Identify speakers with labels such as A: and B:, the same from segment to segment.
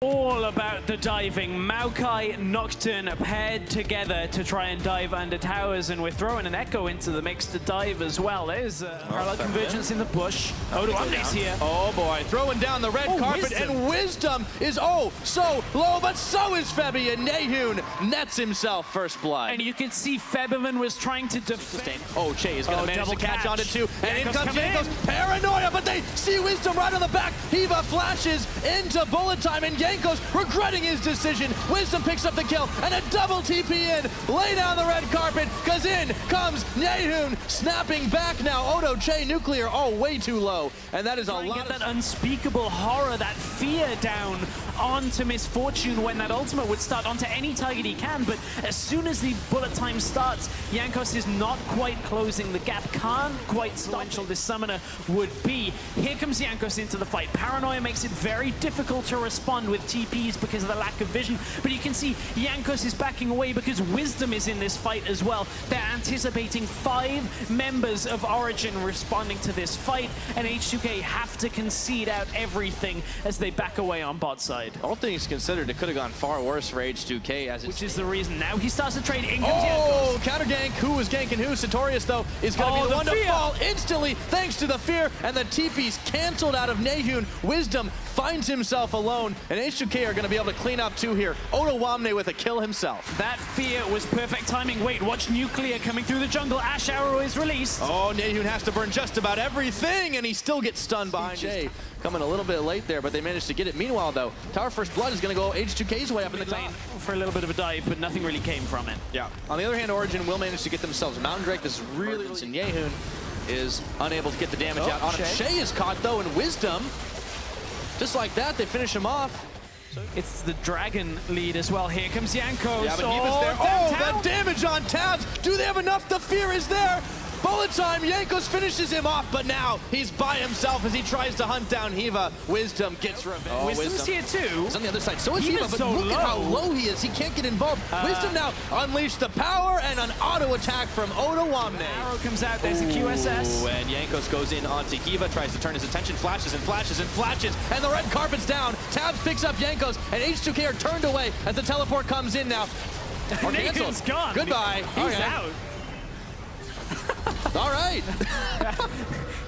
A: All about the diving. Maokai, Nocturne paired together to try and dive under towers, and we're throwing an Echo into the mix to dive as well. There's parallel convergence in the push. H2K's here.
B: Oh boy, throwing down the red carpet, and Wisdom is so low, but so is Febby, and Nahun nets himself first blood.
A: And you can see Febiven was trying to defend.
B: Oh, Che is going to manage to catch onto two, and in comes Jankos. Paranoia, but they see Wisdom right on the back. Hiva flashes into bullet time, and Jankos regretting his decision. Wisdom picks up the kill, and a double TP in. Lay down the red carpet, because in comes Nahun, snapping back now. Odo, Che, Nuclear, way too low. And that is a lot of...
A: that unspeakable horror, that fear down onto Misfortune when that ultimate would start onto any target he can, but as soon as the bullet time starts, Jankos is not quite closing the gap, can't quite stop this summoner would be. Here comes Jankos into the fight. Paranoia makes it very difficult to respond with TPs because of the lack of vision, but you can see Jankos is backing away because Wisdom is in this fight as well. They're anticipating 5 members of Origen responding to this fight, and H2K have to concede out everything as they back away on bot side.
B: All things considered, it could have gone far worse for H2K, as
A: which is the reason now he starts to trade. In comes Jankos.
B: Counter gank. Who was ganking who? Sartorius, though, is going to be the one to fall instantly thanks to the fear, and the TP's canceled out of Nahun. Wisdom finds himself alone, and H2K are going to be able to clean up 2 here. Odo Wamne with a kill himself.
A: That fear was perfect timing. Wait, watch Nuclear coming through the jungle. Ash Arrow is released.
B: Oh, Nahun has to burn just about everything, and he still gets stunned behind Jay. Coming a little bit late there, but they managed to get it. Meanwhile, though, Tower First Blood is going to go H2K's way up in the
A: lane for a little bit of a dive, but nothing really came from it.
B: Yeah. On the other hand, Origen will manage to get themselves Mountain Drake. This is really... And Nahun is unable to get the damage out on him. Che is caught, though, and Wisdom, just like that, they finish him off.
A: It's the Dragon lead as well. Here comes Jankos.
B: Yeah, but Hiva's there. The damage on Tabs. Do they have enough? The fear is there. Bullet time, Jankos finishes him off, but now he's by himself as he tries to hunt down Hiva. Wisdom gets revenge.
A: Wisdom's here too.
B: He's on the other side. So is Hiva, but look at how low he is. He can't get involved. Wisdom now unleashed the power and an auto attack from Odo Wamne.
A: Arrow comes out, there's a QSS.
B: Ooh, and Jankos goes in onto Hiva, tries to turn his attention, flashes and flashes and flashes, and the red carpet's down. Tabs picks up Jankos, and H2K are turned away as the teleport comes in now.
A: Nathan's gone.
B: Goodbye.
A: He's out.
B: All right.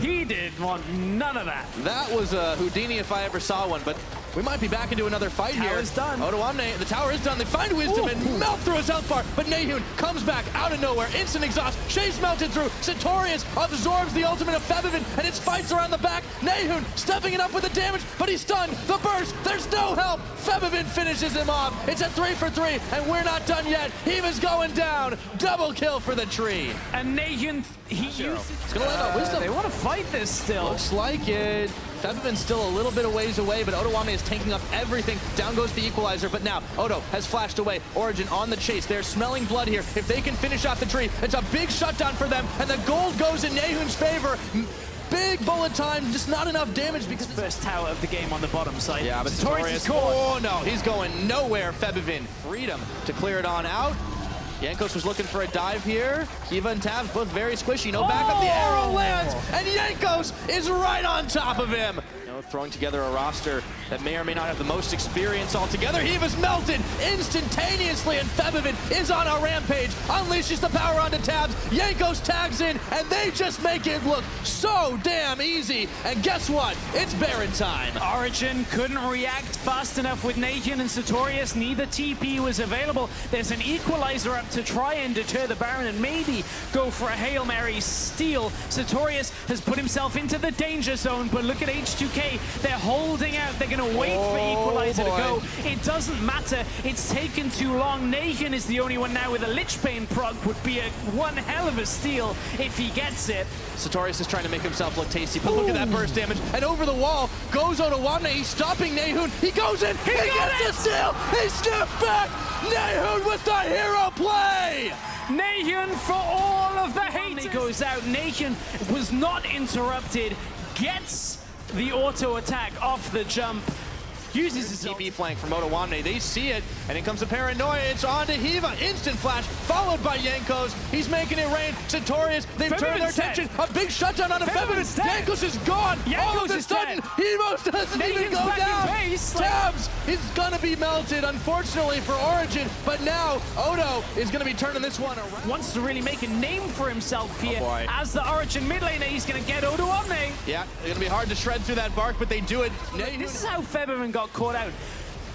A: He did want none of that.
B: That was a Houdini if I ever saw one, but we might be back into another fight here.
A: Tower's done.
B: Odo Wamne, the tower is done. They find Wisdom and melt through his health bar, but Nahun comes back out of nowhere. Instant exhaust. Shea's melted through. Sartorius absorbs the ultimate of Febiven, and it's fights around the back. Nahun stepping it up with the damage, but he's stunned. The burst. There's no help. Febiven finishes him off. It's a 3 for 3, and we're not done yet. Hiva's going down. Double kill for the tree.
A: And Nahun, he uses...
B: It's going to land on Wisdom.
A: They want to fight this still.
B: Looks like it. Febiven's still a little bit of ways away, but Odo Wamne is tanking up everything. Down goes the equalizer, but now Odo has flashed away. Origen on the chase. They're smelling blood here. If they can finish off the tree, it's a big shutdown for them, and the gold goes in Nahun's favor. Big bullet time, just not enough damage because it's
A: first tower of the game on the bottom side.
B: Yeah, but Sartorius, oh no, he's going nowhere. Febiven, freedom to clear it on out. Jankos was looking for a dive here. Hiva and Tabs both very squishy. No backup. The arrow lands, and Jankos is right on top of him. Throwing together a roster that may or may not have the most experience altogether. Hiva's melted instantaneously, and Febiven is on a rampage. Unleashes the power onto Tabs. Jankos tags in, and they just make it look so damn easy. And guess what? It's Baron time.
A: Origen couldn't react fast enough with Nahun and Sartorius. Neither TP was available. There's an equalizer up to try and deter the Baron and maybe go for a Hail Mary steal. Sartorius has put himself into the danger zone, but look at H2K. They're holding out. They're going to wait for equalizer to go. It doesn't matter. It's taken too long. Nahun is the only one now with a Lich Bane proc. Would be one hell of a steal if he gets it.
B: Sartorius is trying to make himself look tasty, but look at that burst damage. And over the wall goes Odo Wamne. He's stopping Nahun. He goes in. He gets the steal. He steps back. Nahun with the hero play.
A: Nahun for all of the hate. He goes out. Nahun was not interrupted. Gets the auto attack off the jump. uses his
B: TP flank from Otowane. They see it, and it comes to Paranoia. It's on to Hiva. Instant flash, followed by Jankos. He's making it rain. Sartorius, they've turned their attention. A big shutdown on Febiven. Jankos is gone. All of a sudden, Hivos doesn't even go down. Tabs is going to be melted, unfortunately, for Origen. But now, Odo is going to be turning this one around.
A: Wants to really make a name for himself here. As the Origen mid laner, he's going to get Otowane.
B: Yeah, it's going to be hard to shred through that bark, but they do it.
A: This is how Febiven got caught out.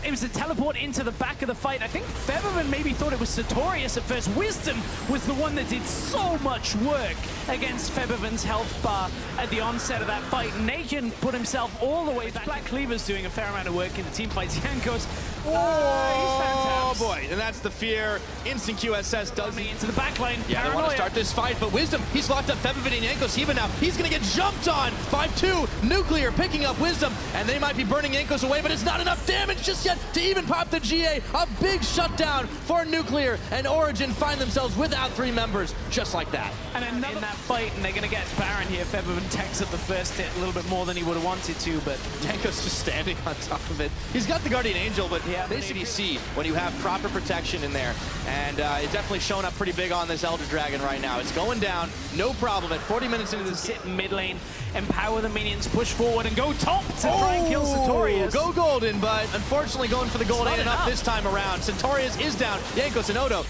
A: It was a teleport into the back of the fight. I think Febiven maybe thought it was Sartorius at first. Wisdom was the one that did so much work against Febiven's health bar at the onset of that fight. Nahun put himself all the way back. Black Cleaver's doing a fair amount of work in the team fights. Jankos,
B: oh boy, and that's the fear. Instant QSS does
A: into the back line.
B: Yeah, they want to start this fight, but Wisdom, he's locked up Febiven and Jankos. Hiva now, he's going to get jumped on by 2. Nuclear picking up Wisdom, and they might be burning Jankos away, but it's not enough damage just yet to even pop the GA. A big shutdown for Nuclear, and Origen find themselves without 3 members, just like that.
A: And another in that fight, and they're going to get Baron here. Febiven takes up the first hit a little bit more than he would have wanted to, but
B: Jankos just standing on top of it. He's got the Guardian Angel, but basically see when you have proper protection in there, and it's definitely showing up pretty big on this Elder Dragon right now. It's going down, no problem. At 40 minutes into this,
A: sit in mid lane, empower the minions, push forward, and go top to try and kill Sartorius.
B: Go golden, but unfortunately going for the gold ain't enough this time around. Sartorius is down. Jankos and Odo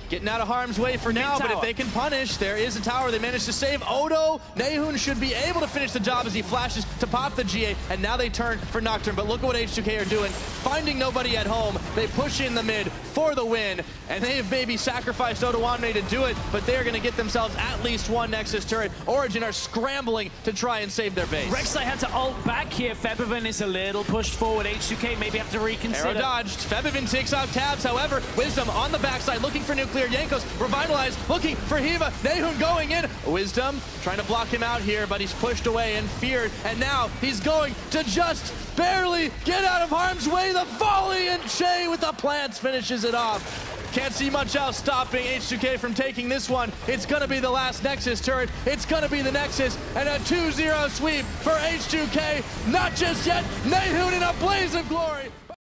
B: getting out of harm's way for now, but if they can punish, there is a tower they managed to save. Odo, Nahun should be able to finish the job as he flashes to pop the GA, and now they turn for Nocturne. But look at what H2K are doing. Finding nobody at home, they push in the mid for the win, and they have maybe sacrificed Otowane to do it, but they're going to get themselves at least 1 Nexus turret. Origen are scrambling to try and save their base.
A: Rek'Sai had to ult back here. Febiven is a little pushed forward. H2K maybe have to reconsider.
B: Arrow dodged. Febiven takes out Tabs, however. Wisdom on the backside looking for Nuclear. Jankos revitalized, looking for Hiva. Nahun going in. Wisdom trying to block him out here, but he's pushed away and feared, and now he's going to just barely get out of harm's way. The volley, and Shay with the plants finishes it off. Can't see much else stopping H2K from taking this one. It's going to be the last Nexus turret. It's going to be the Nexus, and a 2-0 sweep for H2K. Not just yet. Nahun in a blaze of glory.